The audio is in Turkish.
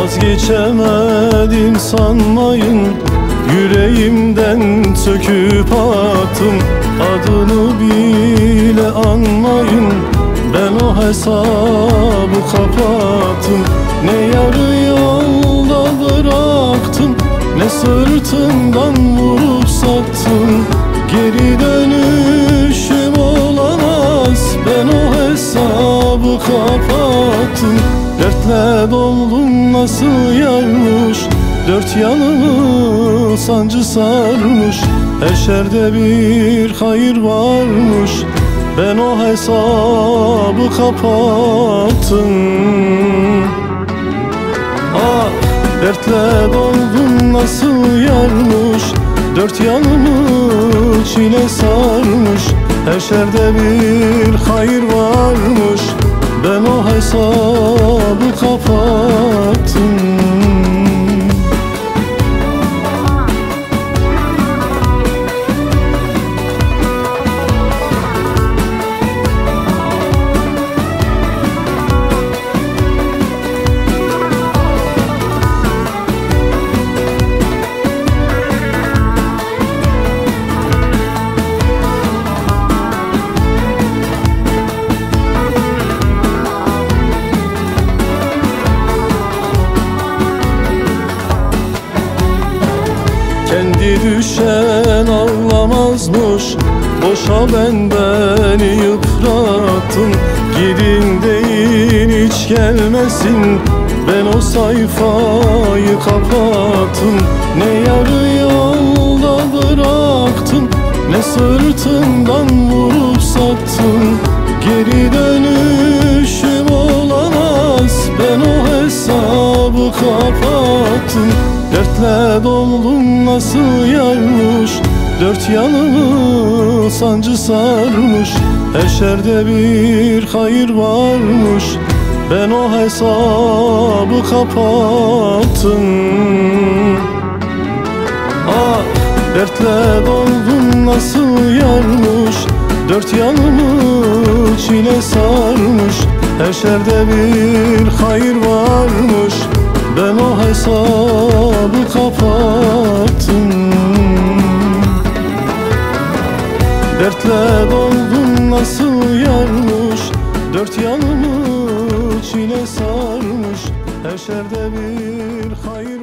Vazgeçemedim sanmayın, yüreğimden söküp attım. Adını bile anmayın, ben o hesabı kapattım. Ne yarı yolda bıraktım, ne sırtımdan vurup sattım. Geri dönüşüm olamaz, ben o hesabı kapattım. Dertle doldum nasıl yarmış, dört yanını sancı sarmış. Her şerde bir hayır varmış, ben o hesabı kapattım. Ah, dertle doldum nasıl yarmış, dört yanımı çile sarmış. Her şerde bir hayır varmış, ben o hesabı kapattım. Kendi düşen ağlamazmış, boşa beni yıprattın. Gidin deyin hiç gelmesin, ben o sayfayı kapattım. Ne yarı yolda bıraktım, ne sırtımdan vurup sattım. Geri dönüşüm olamaz, ben o hesabı kapattım. Dertle doldum nasıl yarmış, dört yanını sancı sarmış. Her şerde bir hayır varmış, ben o hesabı kapattım. Ah, dertle doldum nasıl yarmış, dört yanını çile sarmış. Her şerde bir hayır varmış, ben o hesabı kapattım. Dertle doldum nasıl yarmış, dört yanımı çile sarmış. Her şerde bir hayır